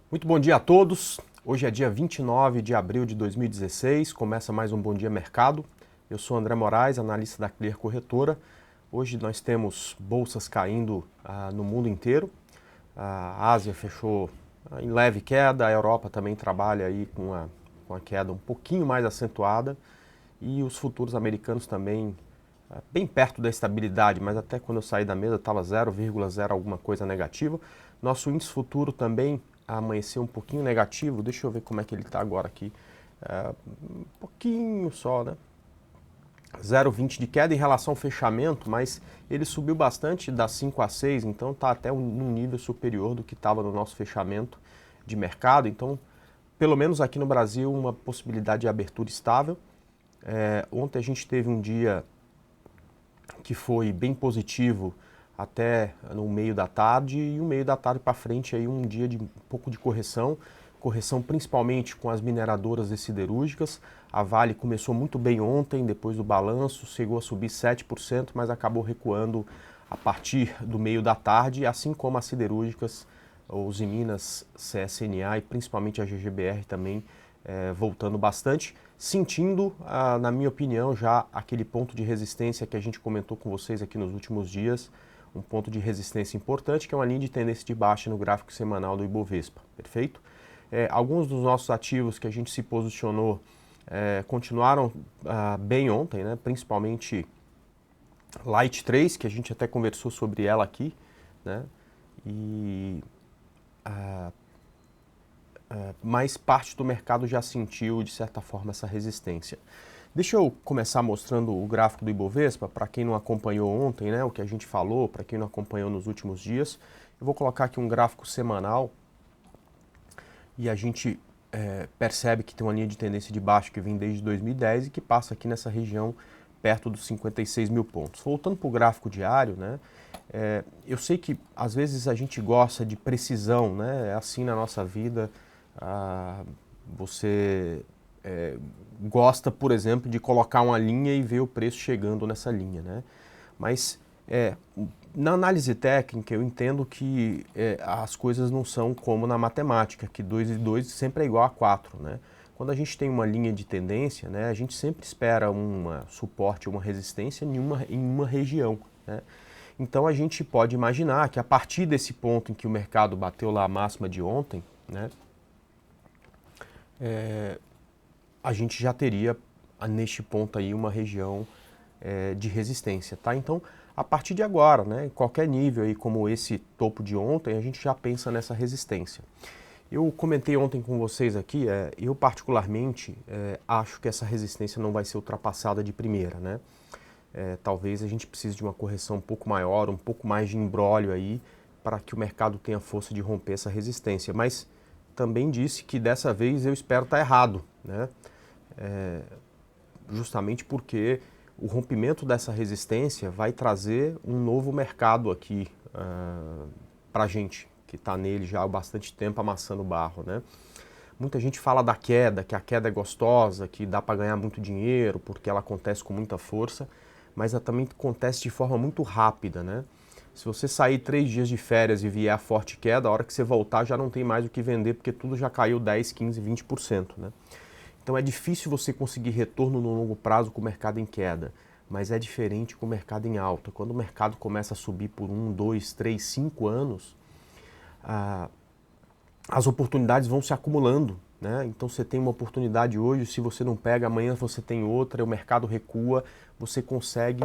Muito bom dia a todos. Hoje é dia 29 de abril de 2016, começa mais um Bom Dia Mercado. Eu sou André Moraes, analista da Clear Corretora. Hoje nós temos bolsas caindo no mundo inteiro. A Ásia fechou em leve queda, a Europa também trabalha aí com a queda um pouquinho mais acentuada e os futuros americanos também bem perto da estabilidade, mas até quando eu saí da mesa estava 0,0 alguma coisa negativa. Nosso índice futuro também amanheceu um pouquinho negativo, deixa eu ver como é que ele está agora aqui. Um pouquinho só, né? 0,20 de queda em relação ao fechamento, mas ele subiu bastante das 5 a 6, então está até num nível superior do que estava no nosso fechamento de mercado. Então, pelo menos aqui no Brasil, uma possibilidade de abertura estável. Ontem a gente teve um dia que foi bem positivo até no meio da tarde, e o meio da tarde para frente aí um dia de um pouco de correção principalmente com as mineradoras e siderúrgicas. A Vale começou muito bem ontem, depois do balanço, chegou a subir 7%, mas acabou recuando a partir do meio da tarde, assim como as siderúrgicas, os Minas, CSNA e principalmente a GGBR também voltando bastante, sentindo, na minha opinião, já aquele ponto de resistência que a gente comentou com vocês aqui nos últimos dias, um ponto de resistência importante, que é uma linha de tendência de baixa no gráfico semanal do Ibovespa, perfeito? Alguns dos nossos ativos que a gente se posicionou continuaram bem ontem, né? Principalmente Light 3, que a gente até conversou sobre ela aqui, né? E mais parte do mercado já sentiu, de certa forma, essa resistência. Deixa eu começar mostrando o gráfico do Ibovespa, para quem não acompanhou ontem, né, o que a gente falou, para quem não acompanhou nos últimos dias. Eu vou colocar aqui um gráfico semanal e a gente percebe que tem uma linha de tendência de baixo que vem desde 2010 e que passa aqui nessa região perto dos 56 mil pontos. Voltando para o gráfico diário, né, eu sei que às vezes a gente gosta de precisão, né, é assim na nossa vida. Você gosta, por exemplo, de colocar uma linha e ver o preço chegando nessa linha, né? Mas na análise técnica eu entendo que as coisas não são como na matemática, que 2 e 2 sempre é igual a 4, né? Quando a gente tem uma linha de tendência, né, a gente sempre espera um suporte, uma resistência em uma região, né? Então a gente pode imaginar que a partir desse ponto em que o mercado bateu lá a máxima de ontem, né, a gente já teria neste ponto aí uma região de resistência, tá? Então, a partir de agora, né, qualquer nível aí como esse topo de ontem, a gente já pensa nessa resistência. Eu comentei ontem com vocês aqui, eu particularmente acho que essa resistência não vai ser ultrapassada de primeira, né? Talvez a gente precise de uma correção um pouco maior, um pouco mais de imbróglio aí, para que o mercado tenha força de romper essa resistência. Mas também disse que dessa vez eu espero estar errado, né? Justamente porque o rompimento dessa resistência vai trazer um novo mercado aqui para a gente, que está nele já há bastante tempo amassando barro, né? Muita gente fala da queda, que a queda é gostosa, que dá para ganhar muito dinheiro, porque ela acontece com muita força, mas ela também acontece de forma muito rápida, né? Se você sair 3 dias de férias e vier a forte queda, a hora que você voltar já não tem mais o que vender, porque tudo já caiu 10, 15, 20%, né? Então é difícil você conseguir retorno no longo prazo com o mercado em queda, mas é diferente com o mercado em alta. Quando o mercado começa a subir por 1, 2, 3, 5 anos, as oportunidades vão se acumulando, né? Então você tem uma oportunidade hoje, se você não pega, amanhã você tem outra, o mercado recua, você consegue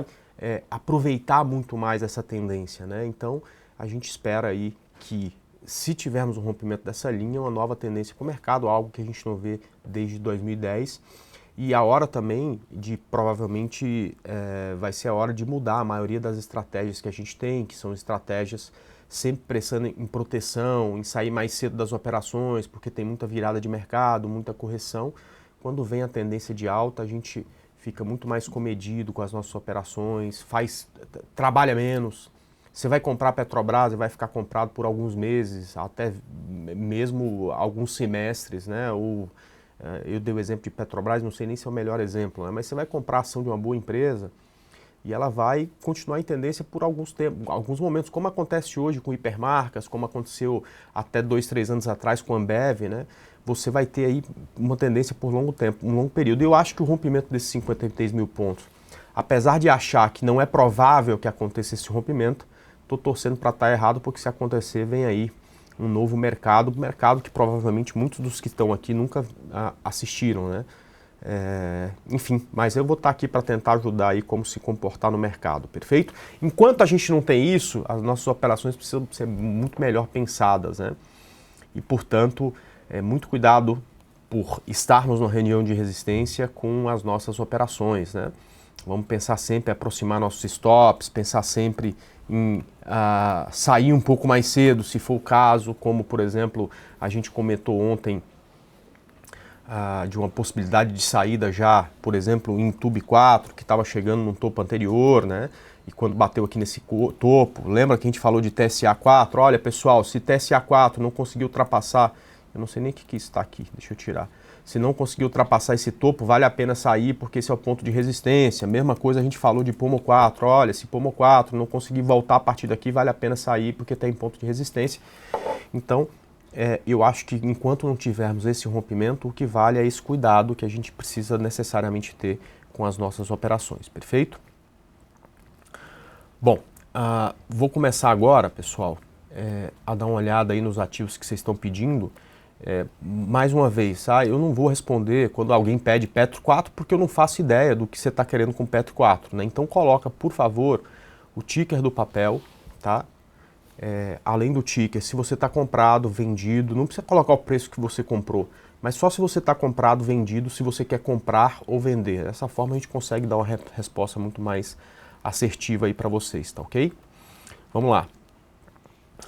aproveitar muito mais essa tendência, né? Então a gente espera aí que, se tivermos um rompimento dessa linha, uma nova tendência para o mercado, algo que a gente não vê desde 2010. E a hora também de, provavelmente, vai ser a hora de mudar a maioria das estratégias que a gente tem, que são estratégias sempre pensando em proteção, em sair mais cedo das operações, porque tem muita virada de mercado, muita correção. Quando vem a tendência de alta, a gente fica muito mais comedido com as nossas operações, trabalha menos. Você vai comprar a Petrobras e vai ficar comprado por alguns meses, até mesmo alguns semestres, né? Eu dei o exemplo de Petrobras, não sei nem se é o melhor exemplo, né? Mas você vai comprar a ação de uma boa empresa, e ela vai continuar em tendência por alguns momentos, como acontece hoje com hipermarcas, como aconteceu até 2, 3 anos atrás com a Ambev, né? Você vai ter aí uma tendência por longo tempo, um longo período. E eu acho que o rompimento desses 53 mil pontos, apesar de achar que não é provável que aconteça esse rompimento, estou torcendo para estar errado, porque se acontecer, vem aí um novo mercado que provavelmente muitos dos que estão aqui nunca assistiram, né? Enfim, mas eu vou estar aqui para tentar ajudar aí como se comportar no mercado, perfeito? Enquanto a gente não tem isso, as nossas operações precisam ser muito melhor pensadas, né? E, portanto, muito cuidado por estarmos numa reunião de resistência com as nossas operações, né? Vamos pensar sempre em aproximar nossos stops, pensar sempre em sair um pouco mais cedo, se for o caso, como, por exemplo, a gente comentou ontem, de uma possibilidade de saída já, por exemplo, em Tube 4, que estava chegando num topo anterior, né? E quando bateu aqui nesse topo, lembra que a gente falou de TSA 4? Olha, pessoal, se TSA 4 não conseguir ultrapassar, eu não sei nem o que está aqui, deixa eu tirar. Se não conseguir ultrapassar esse topo, vale a pena sair, porque esse é o ponto de resistência. Mesma coisa a gente falou de Pomo 4. Olha, se Pomo 4 não conseguir voltar a partir daqui, vale a pena sair, porque está em ponto de resistência. Então, eu acho que enquanto não tivermos esse rompimento, o que vale é esse cuidado que a gente precisa necessariamente ter com as nossas operações, perfeito? Bom, vou começar agora, pessoal, a dar uma olhada aí nos ativos que vocês estão pedindo. Mais uma vez, eu não vou responder quando alguém pede Petro 4, porque eu não faço ideia do que você está querendo com Petro 4, né? Então coloca, por favor, o ticker do papel, tá? Além do ticker, se você está comprado, vendido, não precisa colocar o preço que você comprou, mas só se você está comprado, vendido, se você quer comprar ou vender. Dessa forma a gente consegue dar uma resposta muito mais assertiva aí para vocês, tá ok? Vamos lá.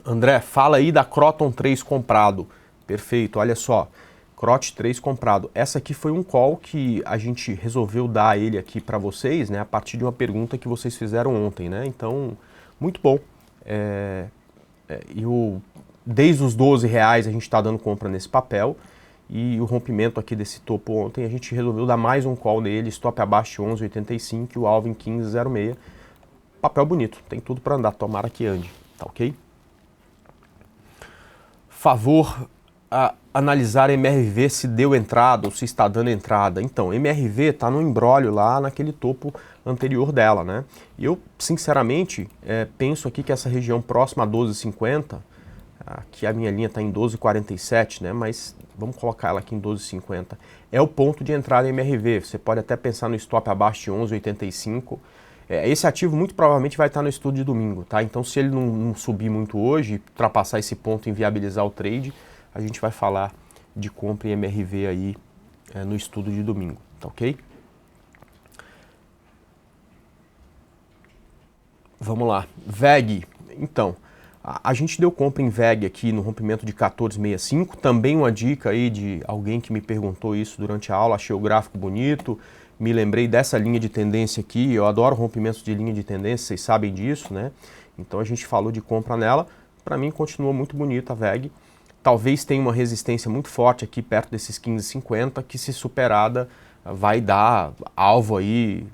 André, fala aí da Croton 3 comprado. Perfeito, olha só, Crot 3 comprado. Essa aqui foi um call que a gente resolveu dar ele aqui para vocês, né, a partir de uma pergunta que vocês fizeram ontem, né? Então, muito bom. Desde os R$ 12 a gente está dando compra nesse papel, e o rompimento aqui desse topo ontem, a gente resolveu dar mais um call nele, stop abaixo de 11,85 e o alvo em 15,06. Papel bonito, tem tudo para andar, tomara que ande, tá ok? Favor analisar MRV se deu entrada ou se está dando entrada. Então, MRV está no imbróglio lá naquele topo anterior dela, né? E eu, sinceramente, penso aqui que essa região próxima a 12,50, aqui a minha linha está em 12,47, né? Mas vamos colocar ela aqui em 12,50. É o ponto de entrada em MRV. Você pode até pensar no stop abaixo de 11,85. Esse ativo muito provavelmente vai estar no estudo de domingo, tá? Então, se ele não subir muito hoje, ultrapassar esse ponto e inviabilizar o trade, a gente vai falar de compra em MRV aí no estudo de domingo, tá ok? Vamos lá, VEG. Então, a gente deu compra em VEG aqui no rompimento de 14,65. Também uma dica aí de alguém que me perguntou isso durante a aula, achei o gráfico bonito, me lembrei dessa linha de tendência aqui. Eu adoro rompimentos de linha de tendência, vocês sabem disso, né? Então a gente falou de compra nela. Para mim continua muito bonita a VEG. Talvez tenha uma resistência muito forte aqui perto desses 15,50, que se superada vai dar alvo aí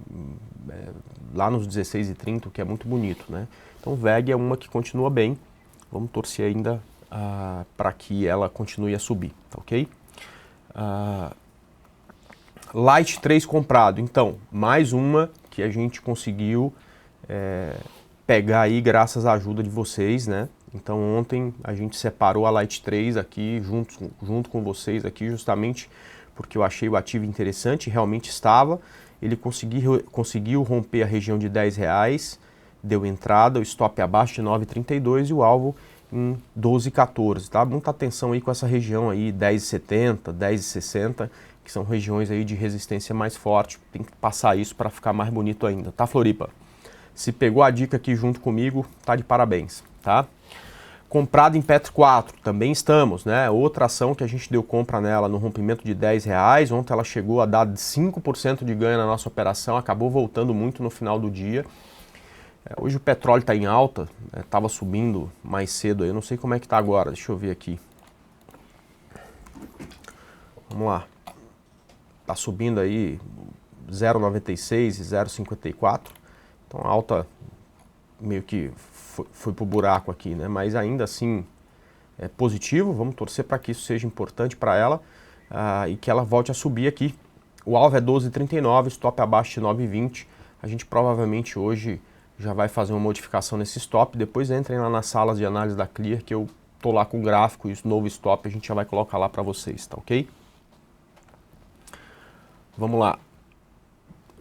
lá nos 16,30, o que é muito bonito, né? Então VEG é uma que continua bem. Vamos torcer ainda para que ela continue a subir, tá ok? Light 3 comprado. Então, mais uma que a gente conseguiu pegar aí graças à ajuda de vocês, né? Então ontem a gente separou a Light 3 aqui junto com vocês aqui, justamente porque eu achei o ativo interessante, realmente estava. Ele conseguiu romper a região de R$ 10, deu entrada, o stop abaixo de 9,32 e o alvo em 12,14, tá? Muita atenção aí com essa região aí, 10,70, 10,60, que são regiões aí de resistência mais forte. Tem que passar isso para ficar mais bonito ainda, tá, Floripa? Se pegou a dica aqui junto comigo, tá de parabéns, tá? Comprado em Petro 4, também estamos, né? Outra ação que a gente deu compra nela no rompimento de R$ 10. Ontem ela chegou a dar 5% de ganho na nossa operação, acabou voltando muito no final do dia. Hoje o petróleo está em alta, estava subindo mais cedo, eu não sei como é que está agora, deixa eu ver aqui. Vamos lá. Está subindo aí 0,96 e 0,54. Então a alta meio que foi pro buraco aqui, né? Mas ainda assim é positivo, vamos torcer para que isso seja importante para ela e que ela volte a subir aqui. O alvo é 12,39, stop abaixo de 9,20. A gente provavelmente hoje já vai fazer uma modificação nesse stop. Depois entrem lá nas salas de análise da Clear, que eu tô lá com o gráfico e o novo stop a gente já vai colocar lá para vocês, tá ok? Vamos lá.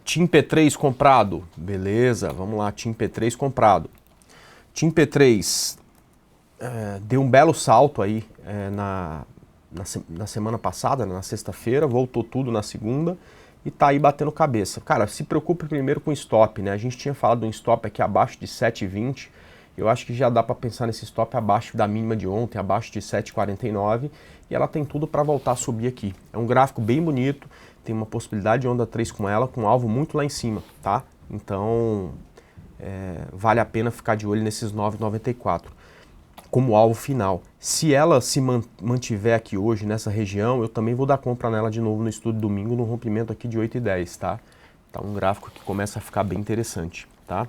TIM P3 comprado, beleza, vamos lá, TIM P3 comprado. TIM P3 deu um belo salto aí na semana passada, né, na sexta-feira, voltou tudo na segunda e tá aí batendo cabeça. Cara, se preocupe primeiro com o stop, né? A gente tinha falado de um stop aqui abaixo de 7,20, eu acho que já dá para pensar nesse stop abaixo da mínima de ontem, abaixo de 7,49, e ela tem tudo para voltar a subir aqui. É um gráfico bem bonito, tem uma possibilidade de onda 3 com ela, com um alvo muito lá em cima, tá? Então, vale a pena ficar de olho nesses 9,94 como alvo final. Se ela se mantiver aqui hoje nessa região, eu também vou dar compra nela de novo no estudo domingo, no rompimento aqui de 8,10, tá? Tá um gráfico que começa a ficar bem interessante, tá?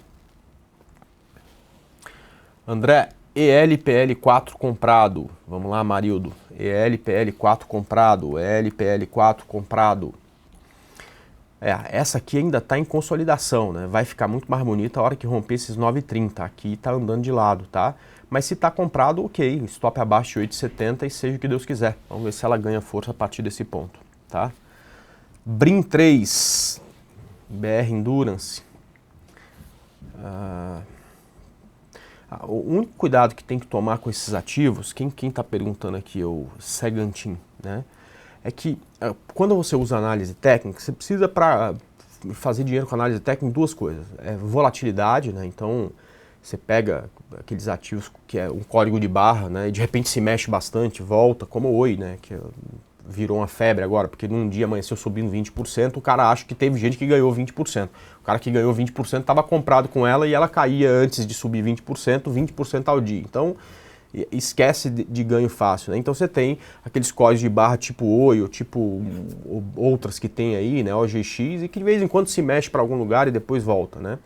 André, ELPL4 comprado. Vamos lá, Marildo. ELPL4 comprado, ELPL4 comprado. Essa aqui ainda está em consolidação, né? Vai ficar muito mais bonita a hora que romper esses 9,30. Aqui está andando de lado, tá? Mas se está comprado, ok. Stop abaixo de 8,70 e seja o que Deus quiser. Vamos ver se ela ganha força a partir desse ponto, tá? BRIM 3, BR Endurance. O único cuidado que tem que tomar com esses ativos, quem está perguntando aqui é o Segantin, né? É que quando você usa análise técnica, você precisa para fazer dinheiro com análise técnica duas coisas. Volatilidade, né? Então você pega aqueles ativos que é um código de barra, né? E de repente se mexe bastante, volta, como o Oi, né? Que virou uma febre agora, porque num dia amanheceu subindo 20%, o cara acha que teve gente que ganhou 20%. O cara que ganhou 20% estava comprado com ela e ela caía antes de subir 20% ao dia. Então esquece de ganho fácil, né? Então você tem aqueles códigos de barra tipo Oi ou tipo outras que tem aí, né? OGX, e que de vez em quando se mexe para algum lugar e depois volta, né?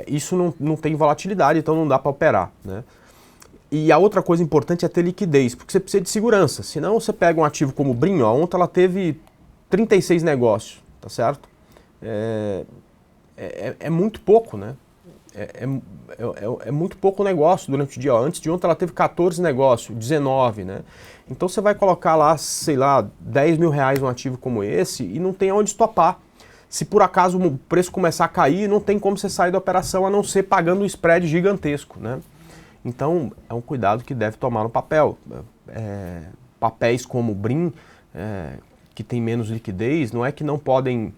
Isso não tem volatilidade, então não dá para operar, né? E a outra coisa importante é ter liquidez, porque você precisa de segurança. Senão você pega um ativo como o BRIM, ó, ontem ela teve 36 negócios, tá certo? É muito pouco, né? É muito pouco negócio durante o dia. Ó. Antes de ontem ela teve 14 negócios, 19, né? Então você vai colocar lá, sei lá, 10 mil reais num ativo como esse e não tem onde estopar. Se por acaso o preço começar a cair, não tem como você sair da operação a não ser pagando um spread gigantesco, né? Então é um cuidado que deve tomar no papel. Papéis como o BRIM, que tem menos liquidez, não é que não podem,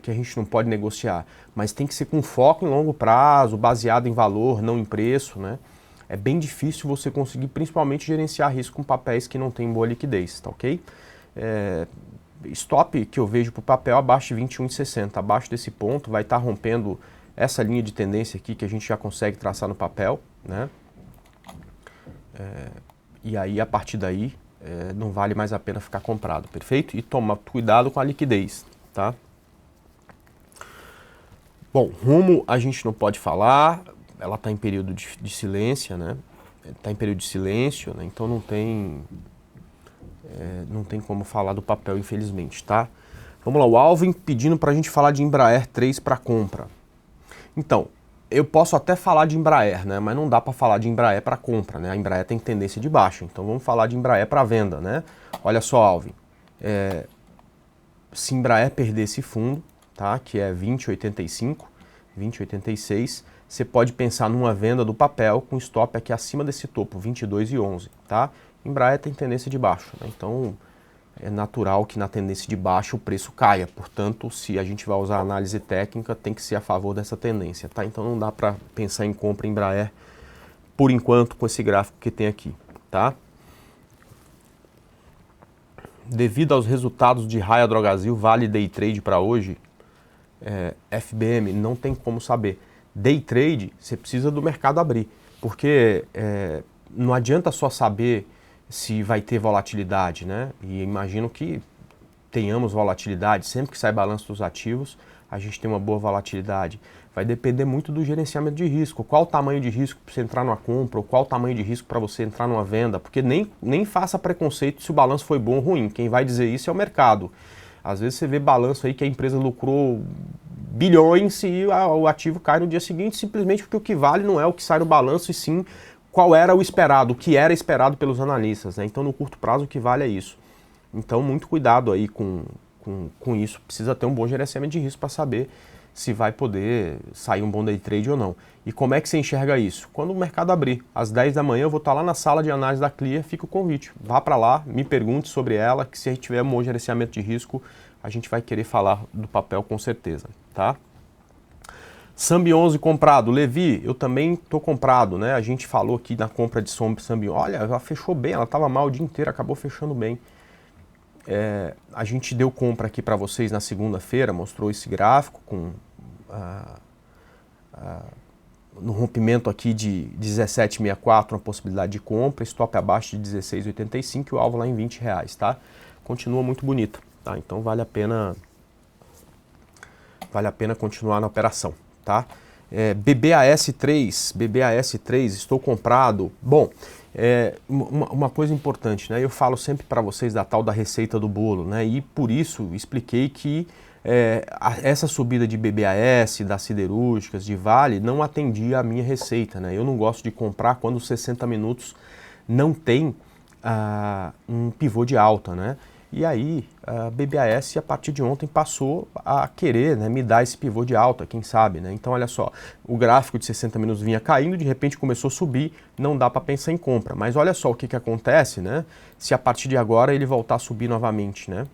que a gente não pode negociar, mas tem que ser com foco em longo prazo, baseado em valor, não em preço, né? É bem difícil você conseguir, principalmente, gerenciar risco com papéis que não têm boa liquidez, tá ok? Stop que eu vejo para o papel abaixo de 21,60, abaixo desse ponto vai estar rompendo essa linha de tendência aqui que a gente já consegue traçar no papel, né? E aí, a partir daí, não vale mais a pena ficar comprado, perfeito? E toma cuidado com a liquidez, tá? Bom, Rumo a gente não pode falar, ela está em período de silêncio, né? Está em período de silêncio, né? Então não tem como falar do papel, infelizmente, tá? Vamos lá, o Alvin pedindo para a gente falar de Embraer 3 para compra. Então, eu posso até falar de Embraer, né? Mas não dá para falar de Embraer para compra, né? A Embraer tem tendência de baixa, então vamos falar de Embraer para venda, né? Olha só, Alvin, se Embraer perder esse fundo, tá? Que é 20,85, 20,86, você pode pensar numa venda do papel com stop aqui acima desse topo, 22,11, tá? Embraer tem tendência de baixo, né? Então é natural que na tendência de baixo o preço caia. Portanto, se a gente vai usar análise técnica, tem que ser a favor dessa tendência, tá? Então não dá para pensar em compra em Embraer por enquanto com esse gráfico que tem aqui, tá? Devido aos resultados de Raia Drogasil, vale day trade para hoje? FBM, não tem como saber. Day trade, você precisa do mercado abrir, porque não adianta só saber se vai ter volatilidade, né? E imagino que tenhamos volatilidade, sempre que sai balanço dos ativos, a gente tem uma boa volatilidade? Vai depender muito do gerenciamento de risco. Qual o tamanho de risco para você entrar numa compra, ou qual o tamanho de risco para você entrar numa venda, porque nem faça preconceito se o balanço foi bom ou ruim. Quem vai dizer isso é o mercado. Às vezes você vê balanço aí que a empresa lucrou bilhões e o ativo cai no dia seguinte, simplesmente porque o que vale não é o que sai no balanço, e sim qual era o esperado, o que era esperado pelos analistas, né? Então, no curto prazo, o que vale é isso. Então, muito cuidado aí com isso. Precisa ter um bom gerenciamento de risco para saber se vai poder sair um bom day trade ou não. E como é que você enxerga isso? Quando o mercado abrir, às 10 da manhã, eu vou estar lá na sala de análise da Clear, fica o convite. Vá para lá, me pergunte sobre ela, que se a gente tiver um bom gerenciamento de risco, a gente vai querer falar do papel com certeza, tá? Sambi 11 comprado. Levi, eu também estou comprado, né? A gente falou aqui na compra de Sambi. Olha, ela fechou bem, ela estava mal o dia inteiro, acabou fechando bem. A gente deu compra aqui para vocês na segunda-feira, mostrou esse gráfico com no rompimento aqui de 17,64, uma possibilidade de compra, stop abaixo de 16,85 e o alvo lá em R$20, tá? Continua muito bonita, tá? Então vale a pena continuar na operação, tá? BBAS3, estou comprado. Bom, uma coisa importante, né? Eu falo sempre para vocês da tal da receita do bolo, né? E por isso expliquei que essa subida de BBAS, das siderúrgicas, de Vale, não atendia a minha receita, né? Eu não gosto de comprar quando os 60 minutos não tem um pivô de alta, né? E aí, a BBAS, a partir de ontem, passou a querer, né, me dar esse pivô de alta, quem sabe, né? Então, olha só, o gráfico de 60 minutos vinha caindo, de repente começou a subir, não dá para pensar em compra. Mas olha só o que acontece, né? Se a partir de agora ele voltar a subir novamente, né?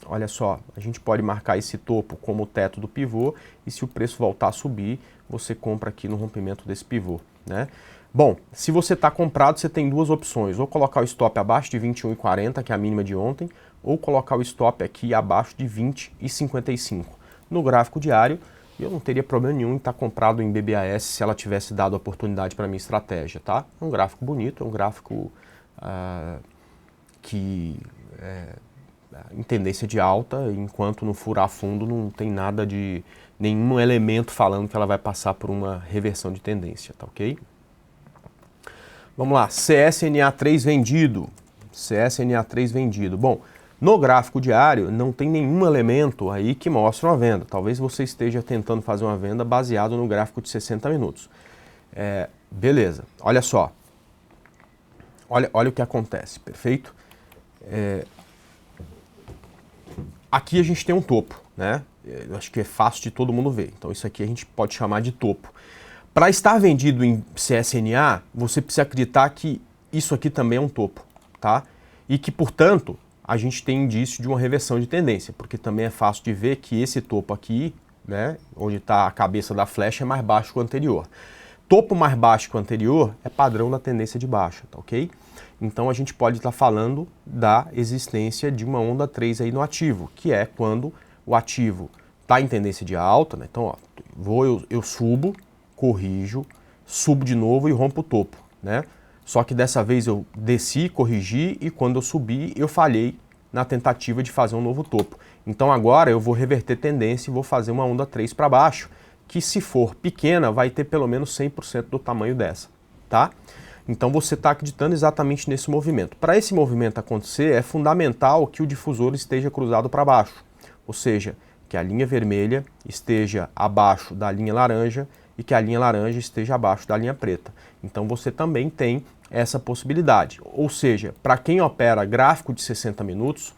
Olha só, a gente pode marcar esse topo como o teto do pivô, e se o preço voltar a subir, você compra aqui no rompimento desse pivô, né? Bom, se você está comprado, você tem duas opções, ou colocar o stop abaixo de 21,40, que é a mínima de ontem, ou colocar o stop aqui abaixo de 20,55. No gráfico diário, eu não teria problema nenhum em estar comprado em BBAS se ela tivesse dado a oportunidade para a minha estratégia, tá? É um gráfico bonito, é um gráfico que em tendência de alta, enquanto no furar fundo não tem nada de nenhum elemento falando que ela vai passar por uma reversão de tendência, tá ok? Vamos lá, CSNA3 vendido. CSNA3 vendido. Bom, no gráfico diário não tem nenhum elemento aí que mostre uma venda. Talvez você esteja tentando fazer uma venda baseado no gráfico de 60 minutos. Beleza, olha só. Olha o que acontece, perfeito? Aqui a gente tem um topo, né? Eu acho que é fácil de todo mundo ver. Então isso aqui a gente pode chamar de topo. Para estar vendido em CSNA, você precisa acreditar que isso aqui também é um topo, tá? E que, portanto, a gente tem indício de uma reversão de tendência, porque também é fácil de ver que esse topo aqui, né, onde está a cabeça da flecha, é mais baixo que o anterior. Topo mais baixo que o anterior é padrão da tendência de baixa, tá ok? Então a gente pode estar falando da existência de uma onda 3 aí no ativo, que é quando o ativo está em tendência de alta, né? Então, ó, eu subo, corrijo, subo de novo e rompo o topo, né? Só que dessa vez eu desci, corrigi e quando eu subi eu falhei na tentativa de fazer um novo topo. Então agora eu vou reverter tendência e vou fazer uma onda 3 para baixo, que se for pequena vai ter pelo menos 100% do tamanho dessa, tá? Então você está acreditando exatamente nesse movimento. Para esse movimento acontecer é fundamental que o difusor esteja cruzado para baixo, ou seja, que a linha vermelha esteja abaixo da linha laranja e que a linha laranja esteja abaixo da linha preta. Então você também tem essa possibilidade. Ou seja, para quem opera gráfico de 60 minutos,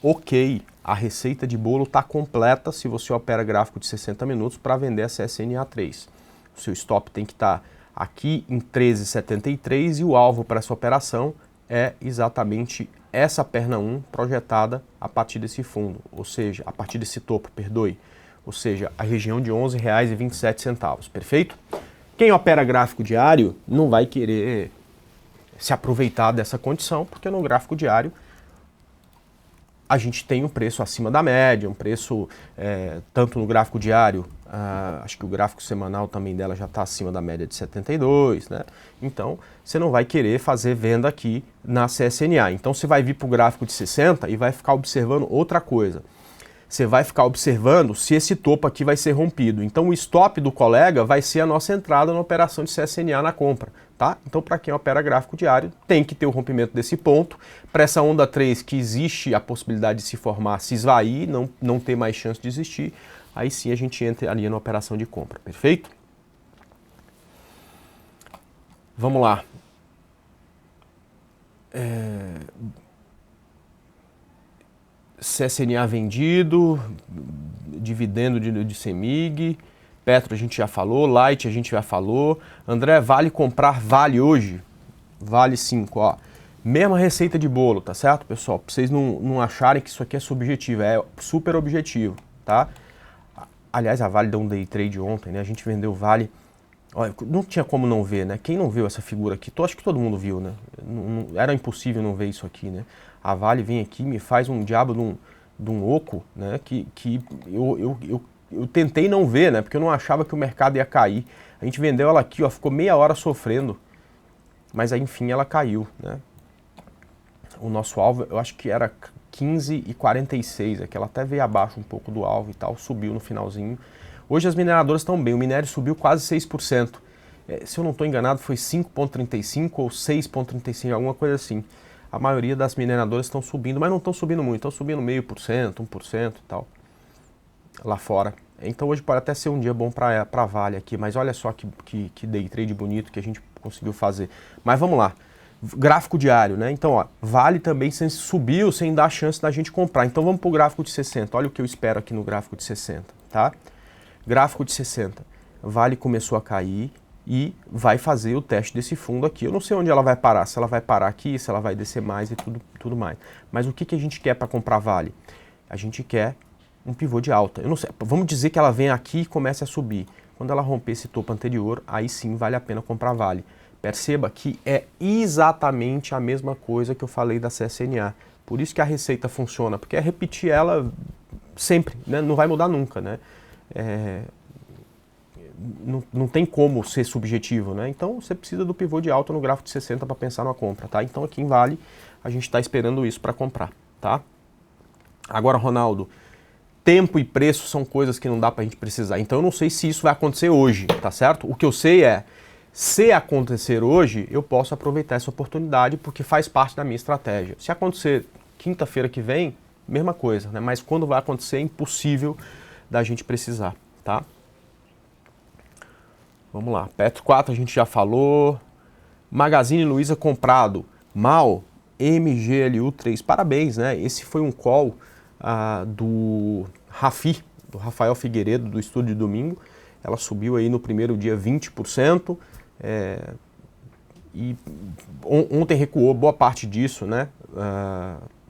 ok, a receita de bolo está completa se você opera gráfico de 60 minutos para vender a CSNA3. O seu stop tem que estar aqui em 13,73 e o alvo para essa operação é exatamente essa perna 1 projetada a partir desse fundo, ou seja, a partir desse topo, perdoe. Ou seja, a região de R$ 11,27, perfeito? Quem opera gráfico diário não vai querer se aproveitar dessa condição, porque no gráfico diário a gente tem um preço acima da média, um preço, tanto no gráfico diário, acho que o gráfico semanal também dela já está acima da média de 72, né? Então, você não vai querer fazer venda aqui na CSNA. Então, você vai vir para o gráfico de 60 e vai ficar observando outra coisa. Você vai ficar observando se esse topo aqui vai ser rompido. Então o stop do colega vai ser a nossa entrada na operação de CSNA na compra, tá? Então para quem opera gráfico diário, tem que ter o rompimento desse ponto. Para essa onda 3 que existe a possibilidade de se formar, se esvair, não ter mais chance de existir, aí sim a gente entra ali na operação de compra, perfeito? Vamos lá. CSNA vendido, dividendo de CEMIG, Petro a gente já falou, Light a gente já falou. André, vale comprar Vale hoje? Vale 5, ó. Mesma receita de bolo, tá certo, pessoal? Pra vocês não acharem que isso aqui é subjetivo, é super objetivo, tá? Aliás, a Vale deu um day trade ontem, né? A gente vendeu Vale. Olha, não tinha como não ver, né? Quem não viu essa figura aqui? Acho que todo mundo viu, né? Era impossível não ver isso aqui, né? A Vale vem aqui e me faz um diabo de um oco, né? Que eu tentei não ver, né? Porque eu não achava que o mercado ia cair. A gente vendeu ela aqui, ó, ficou meia hora sofrendo. Mas aí, enfim, ela caiu, né? O nosso alvo, eu acho que era 15,46, é que ela até veio abaixo um pouco do alvo e tal, subiu no finalzinho. Hoje as mineradoras estão bem, o minério subiu quase 6%. Se eu não estou enganado, foi 5,35 ou 6,35, alguma coisa assim. A maioria das mineradoras estão subindo, mas não estão subindo muito, estão subindo 0,5%, 1% e tal, lá fora. Então hoje pode até ser um dia bom para a Vale aqui, mas olha só que day trade bonito que a gente conseguiu fazer. Mas vamos lá, gráfico diário, né? Então, ó, Vale também subiu sem dar chance da gente comprar. Então vamos para o gráfico de 60, olha o que eu espero aqui no gráfico de 60, tá? Gráfico de 60, Vale começou a cair e vai fazer o teste desse fundo aqui. Eu não sei onde ela vai parar, se ela vai parar aqui, se ela vai descer mais e tudo mais. Mas o que a gente quer para comprar Vale? A gente quer um pivô de alta. Eu não sei, vamos dizer que ela vem aqui e comece a subir. Quando ela romper esse topo anterior, aí sim vale a pena comprar Vale. Perceba que é exatamente a mesma coisa que eu falei da CSNA. Por isso que a receita funciona, porque é repetir ela sempre, né? Não vai mudar nunca, né? Não tem como ser subjetivo, né? Então você precisa do pivô de alta no gráfico de 60 para pensar numa compra, tá? Então aqui em Vale a gente está esperando isso para comprar, tá? Agora, Ronaldo, tempo e preço são coisas que não dá para a gente precisar. Então eu não sei se isso vai acontecer hoje, tá certo? O que eu sei é, se acontecer hoje, eu posso aproveitar essa oportunidade porque faz parte da minha estratégia. Se acontecer quinta-feira que vem, mesma coisa, né? Mas quando vai acontecer é impossível da gente precisar, tá? Vamos lá, Petro 4 a gente já falou. Magazine Luiza comprado. Mal, MGLU 3. Parabéns, né? Esse foi um call do Rafi, do Rafael Figueiredo, do Estúdio de Domingo. Ela subiu aí no primeiro dia 20%. E ontem recuou boa parte disso, né?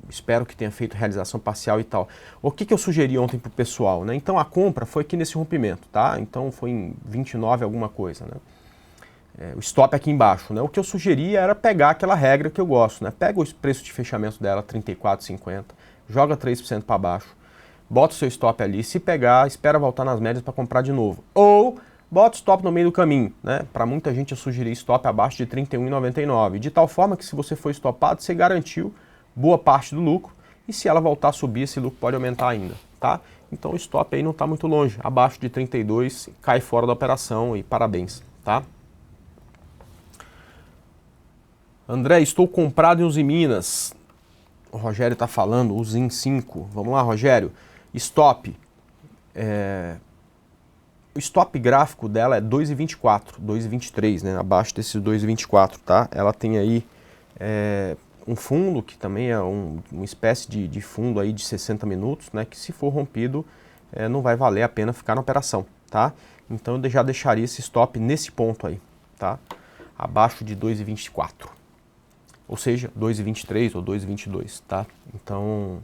Espero que tenha feito realização parcial e tal. O que eu sugeri ontem para o pessoal, né? Então a compra foi aqui nesse rompimento, tá? Então foi em 29 alguma coisa, né? O stop aqui embaixo, né? O que eu sugeria era pegar aquela regra que eu gosto, né? Pega o preço de fechamento dela, 34,50, joga 3% para baixo, bota o seu stop ali, se pegar, espera voltar nas médias para comprar de novo. Ou bota o stop no meio do caminho, né? Para muita gente eu sugeri stop abaixo de 31,99, de tal forma que se você for stopado, você garantiu boa parte do lucro, e se ela voltar a subir, esse lucro pode aumentar ainda, tá? Então o stop aí não está muito longe, abaixo de 32, cai fora da operação e parabéns, tá? André, estou comprado em Usiminas. O Rogério está falando, Usim 5. Vamos lá, Rogério. Stop. O stop gráfico dela é 2,24, 2,23, né? Abaixo desses 2,24, tá? Ela tem aí um fundo, que também é uma espécie de fundo aí de 60 minutos, né? Que se for rompido, não vai valer a pena ficar na operação, tá? Então eu já deixaria esse stop nesse ponto aí, tá? Abaixo de 2,24. Ou seja, 2,23 ou 2,22, tá? Então,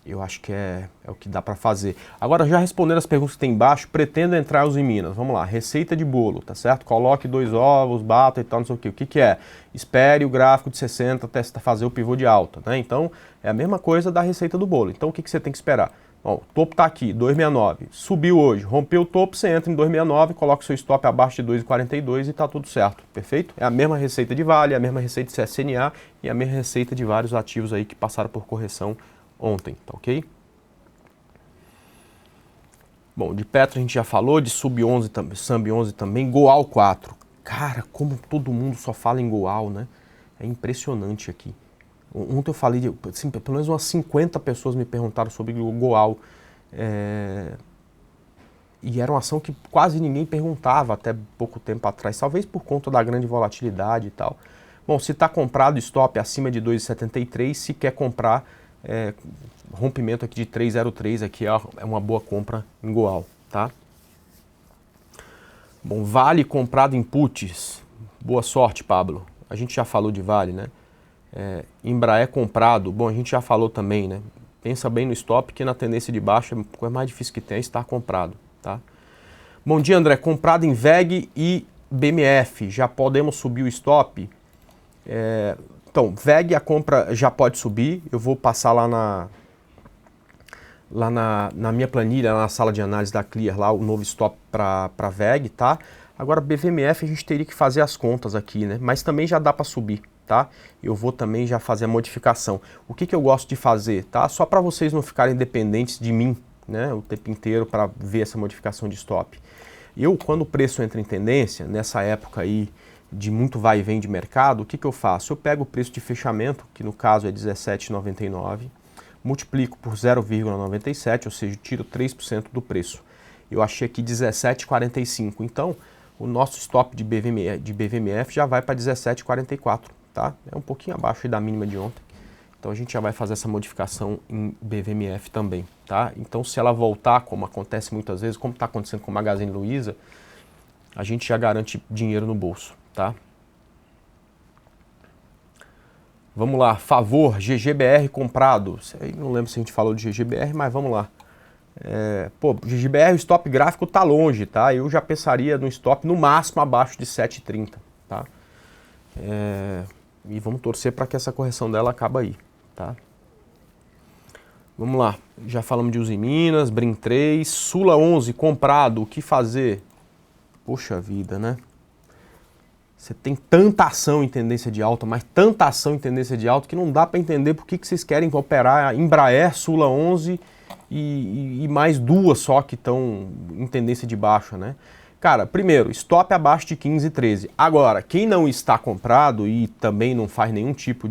eu acho que é o que dá para fazer. Agora, já respondendo as perguntas que tem embaixo, pretendo entrar em Minas. Vamos lá, receita de bolo, tá certo? Coloque 2 ovos, bata e tal, não sei o quê. O que é? Espere o gráfico de 60 até fazer o pivô de alta, né? Então, é a mesma coisa da receita do bolo. Então, o que você tem que esperar? Bom, o topo está aqui, 2,69. Subiu hoje, rompeu o topo, você entra em 2,69, coloca o seu stop abaixo de 2,42 e está tudo certo, perfeito? É a mesma receita de Vale, a mesma receita de CSNA e a mesma receita de vários ativos aí que passaram por correção ontem, tá ok? Bom, de Petro a gente já falou, de Sub-11, Sambi-11 também, Goal 4. Cara, como todo mundo só fala em Goal, né? É impressionante aqui. Ontem eu falei, assim, pelo menos umas 50 pessoas me perguntaram sobre o Goal. E era uma ação que quase ninguém perguntava até pouco tempo atrás, talvez por conta da grande volatilidade e tal. Bom, se está comprado stop acima de 2,73, se quer comprar, rompimento aqui de 3,03 aqui é uma boa compra em Goal, tá? Bom, Vale comprado em puts. Boa sorte, Pablo. A gente já falou de Vale, né? Embraer comprado, bom, a gente já falou também, né? Pensa bem no stop, que na tendência de baixo a coisa mais difícil que tem é estar comprado, tá? Bom dia, André. Comprado em VEG e BMF. Já podemos subir o stop? Então, VEG a compra já pode subir. Eu vou passar lá na minha planilha, na sala de análise da Clear, lá o novo stop para VEG, tá? Agora, BVMF a gente teria que fazer as contas aqui, né? Mas também já dá para subir, tá? Eu vou também já fazer a modificação. O que eu gosto de fazer, tá? Só para vocês não ficarem dependentes de mim, né? O tempo inteiro para ver essa modificação de stop. Quando o preço entra em tendência, nessa época aí de muito vai e vem de mercado, o que eu faço? Eu pego o preço de fechamento, que no caso é R$17,99, multiplico por 0,97, ou seja, tiro 3% do preço. Eu achei aqui 17,45. Então, o nosso stop de BVMF já vai para 17,44, tá? É um pouquinho abaixo da mínima de ontem. Então a gente já vai fazer essa modificação em BVMF também, tá? Então se ela voltar, como acontece muitas vezes, como está acontecendo com o Magazine Luiza, a gente já garante dinheiro no bolso, tá? Vamos lá, favor, GGBR comprado. Não lembro se a gente falou de GGBR, mas vamos lá. GGBR, o stop gráfico tá longe, tá? Eu já pensaria no stop no máximo abaixo de 7,30, tá? E vamos torcer para que essa correção dela acabe aí, tá? Vamos lá, já falamos de Usiminas, Brim 3, Sula 11 comprado, o que fazer? Poxa vida, né? Você tem tanta ação em tendência de alta, mas tanta ação em tendência de alta que não dá para entender por que vocês querem operar Embraer, Sula 11 e mais duas só que estão em tendência de baixa, né? Cara, primeiro, stop abaixo de 15,13. Agora, quem não está comprado e também não faz nenhum tipo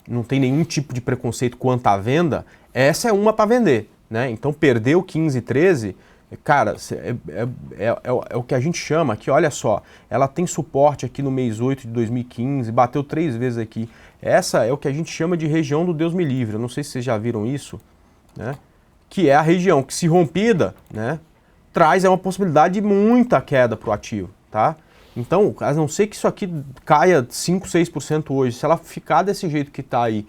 não tem nenhum tipo de preconceito quanto à venda, essa é uma para vender, né? Então, perdeu 15,13, cara, é o que a gente chama aqui, olha só, ela tem suporte aqui no mês 8 de 2015, bateu 3 vezes aqui. Essa é o que a gente chama de região do Deus me livre, eu não sei se vocês já viram isso, né? Que é a região que, se rompida, né, traz uma possibilidade de muita queda para o ativo, tá? Então, a não ser que isso aqui caia 5, 6% hoje, se ela ficar desse jeito que está aí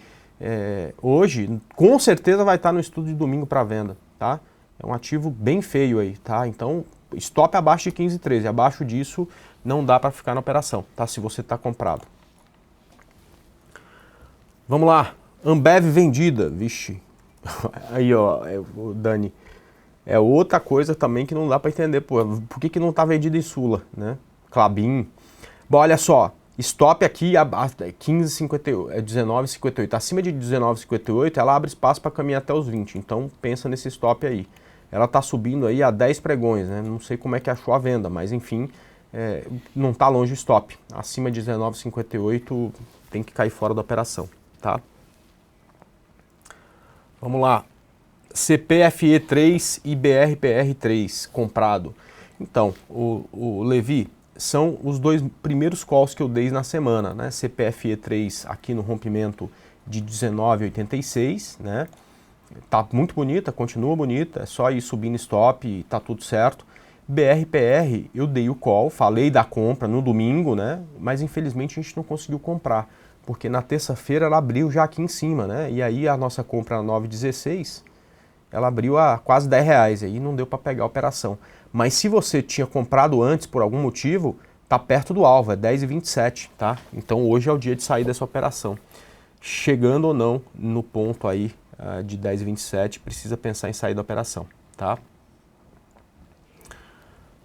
hoje, com certeza vai estar no estudo de domingo para venda, tá? É um ativo bem feio aí, tá? Então, stop abaixo de 15,13, abaixo disso não dá para ficar na operação, tá? Se você está comprado. Vamos lá, Ambev vendida, vixe. Aí, ó, Dani, é outra coisa também que não dá para entender, pô, por que não está vendida em Sula, né? Klabin. Bom, olha só, stop aqui 19,58. Acima de 19,58, ela abre espaço para caminhar até os 20. Então, pensa nesse stop aí. Ela está subindo aí a 10 pregões, né? Não sei como é que achou a venda, mas enfim, não está longe o stop. Acima de 19,58 tem que cair fora da operação, tá? Vamos lá. CPFE3 e BRPR3 comprado. Então, o Levi, são os dois primeiros calls que eu dei na semana, né? CPFE3 aqui no rompimento de 19,86, né? Tá muito bonita, continua bonita, é só ir subindo stop e tá tudo certo. BRPR, eu dei o call, falei da compra no domingo, né? Mas infelizmente a gente não conseguiu comprar, porque na terça-feira ela abriu já aqui em cima, né? E aí a nossa compra na 9,16, ela abriu a quase R$10, aí não deu para pegar a operação. Mas se você tinha comprado antes por algum motivo, tá perto do alvo, é 10,27, tá? Então hoje é o dia de sair dessa operação. Chegando ou não no ponto aí de 10,27, precisa pensar em sair da operação, tá?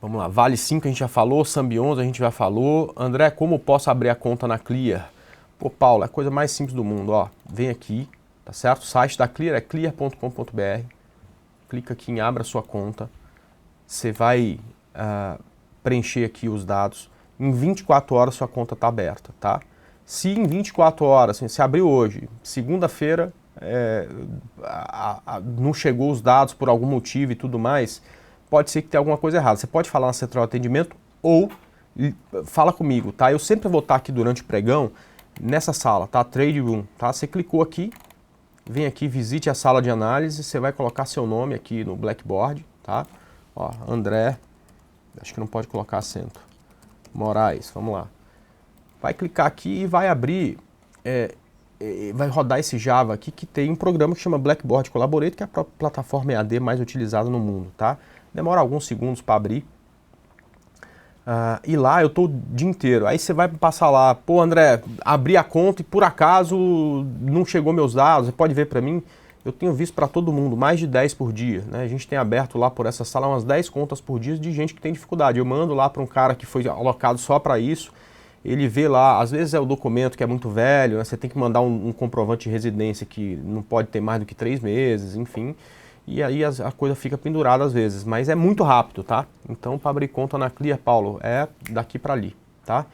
Vamos lá, Vale 5 a gente já falou, Sambi 11 a gente já falou. André, como posso abrir a conta na Clear? Pô, Paulo, é a coisa mais simples do mundo, ó. Vem aqui, tá certo? O site da Clear é clear.com.br. clica aqui em abra sua conta, você vai preencher aqui os dados, em 24 horas sua conta está aberta, tá? Se em 24 horas, assim, se abriu hoje, segunda-feira, não chegou os dados por algum motivo e tudo mais, pode ser que tenha alguma coisa errada. Você pode falar na central de atendimento ou fala comigo, tá? Eu sempre vou estar aqui durante o pregão, nessa sala, tá? Trade Room, tá? Você clicou aqui, vem aqui, visite a sala de análise, você vai colocar seu nome aqui no Blackboard, tá? Ó, André, acho que não pode colocar acento, Moraes, vamos lá. Vai clicar aqui e vai abrir, vai rodar esse Java aqui que tem um programa que chama Blackboard Collaborate, que é a plataforma EAD mais utilizada no mundo, tá? Demora alguns segundos para abrir. E lá eu tô o dia inteiro. Aí você vai passar lá, pô André, abri a conta e por acaso não chegou meus dados, você pode ver para mim, eu tenho visto para todo mundo, mais de 10 por dia, né? A gente tem aberto lá por essa sala umas 10 contas por dia de gente que tem dificuldade. Eu mando lá para um cara que foi alocado só para isso, ele vê lá, às vezes é o documento que é muito velho, né? Você tem que mandar um comprovante de residência que não pode ter mais do que 3 meses, enfim. E aí a coisa fica pendurada às vezes, mas é muito rápido, tá? Então, para abrir conta na Clear, Paulo, é daqui para ali, tá?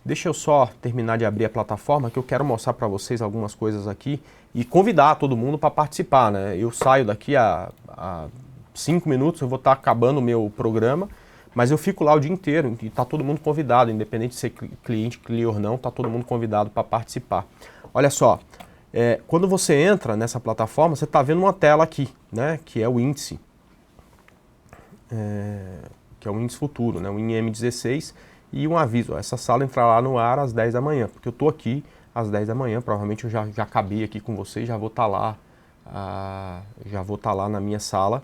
Deixa eu só terminar de abrir a plataforma, que eu quero mostrar para vocês algumas coisas aqui e convidar todo mundo para participar, né? Eu saio daqui a 5 minutos, eu vou estar acabando o meu programa, mas eu fico lá o dia inteiro e está todo mundo convidado, independente de ser cliente, Clear ou não, está todo mundo convidado para participar. Olha só. Quando você entra nessa plataforma, você está vendo uma tela aqui, né, que é o índice, que é o índice futuro, né, o INM16, e um aviso, ó, essa sala entrará no ar às 10 da manhã, porque eu estou aqui às 10 da manhã, provavelmente eu já acabei aqui com vocês, já vou estar lá, na minha sala,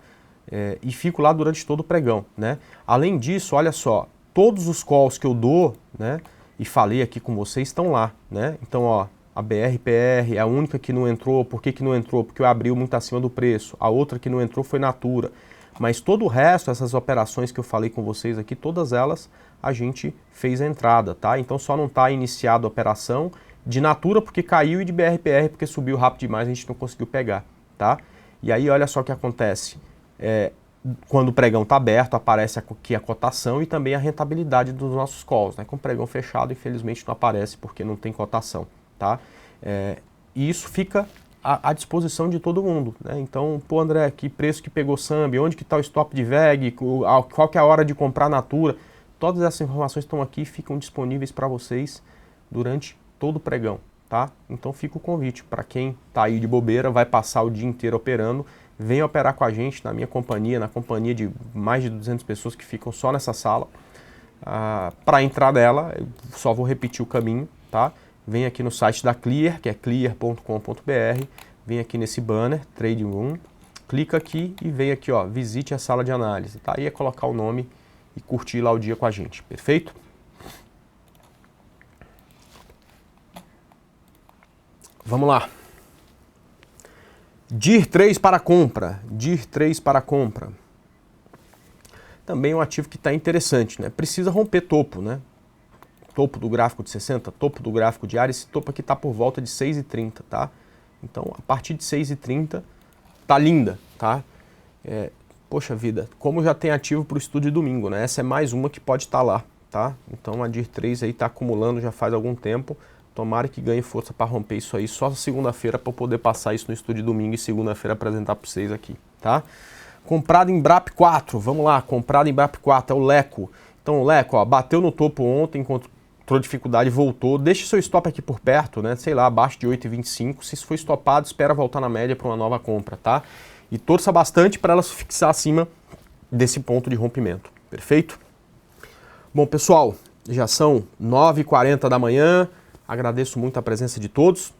e fico lá durante todo o pregão, né. Além disso, olha só, todos os calls que eu dou, né, e falei aqui com vocês estão lá, né, então ó, a BRPR é a única que não entrou. Por que não entrou? Porque eu abri muito acima do preço. A outra que não entrou foi Natura. Mas todo o resto, essas operações que eu falei com vocês aqui, todas elas a gente fez a entrada, tá? Então só não está iniciada a operação de Natura porque caiu e de BRPR porque subiu rápido demais, a gente não conseguiu pegar, tá? E aí olha só o que acontece. Quando o pregão está aberto, aparece aqui a cotação e também a rentabilidade dos nossos calls, né? Com o pregão fechado, infelizmente não aparece porque não tem cotação. Tá? E isso fica à disposição de todo mundo, né? Então, pô André, que preço que pegou Sambi, onde que está o stop de VEG, qual que é a hora de comprar Natura, todas essas informações estão aqui e ficam disponíveis para vocês durante todo o pregão, tá? Então fica o convite para quem está aí de bobeira, vai passar o dia inteiro operando, venha operar com a gente na minha companhia, na companhia de mais de 200 pessoas que ficam só nessa sala. Para entrar nela, eu só vou repetir o caminho, tá? Vem aqui no site da Clear, que é clear.com.br, vem aqui nesse banner, Trade Room, clica aqui e vem aqui, ó, visite a sala de análise, tá? Aí é colocar o nome e curtir lá o dia com a gente, perfeito? Vamos lá. DIR 3 para compra, DIR 3 para compra. Também é um ativo que está interessante, né? Precisa romper topo, né? Topo do gráfico de 60, topo do gráfico diário, esse topo aqui está por volta de 6,30, tá? Então, a partir de 6,30, tá linda, tá? Poxa vida, como já tem ativo para o estudo de domingo, né? Essa é mais uma que pode estar lá, tá? Então, a DIR 3 aí está acumulando já faz algum tempo, tomara que ganhe força para romper isso aí, só segunda-feira para poder passar isso no estudo de domingo e segunda-feira apresentar para vocês aqui, tá? Comprado em BRAP 4, vamos lá, comprado em BRAP 4, é o Leco. Então, o Leco, ó, bateu no topo ontem, encontrou dificuldade, voltou, deixe seu stop aqui por perto, né, sei lá, abaixo de 8,25, se isso for estopado, espera voltar na média para uma nova compra, tá? E torça bastante para ela se fixar acima desse ponto de rompimento, perfeito? Bom, pessoal, já são 9h40 da manhã, agradeço muito a presença de todos,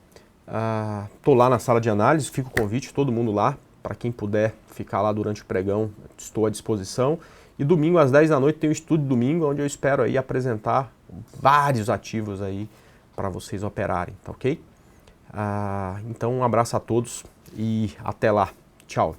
tô lá na sala de análise, fica o convite, todo mundo lá, para quem puder ficar lá durante o pregão, estou à disposição. E domingo às 10 da noite tem o estudo de domingo, onde eu espero aí apresentar vários ativos aí para vocês operarem, tá ok? Então um abraço a todos e até lá. Tchau.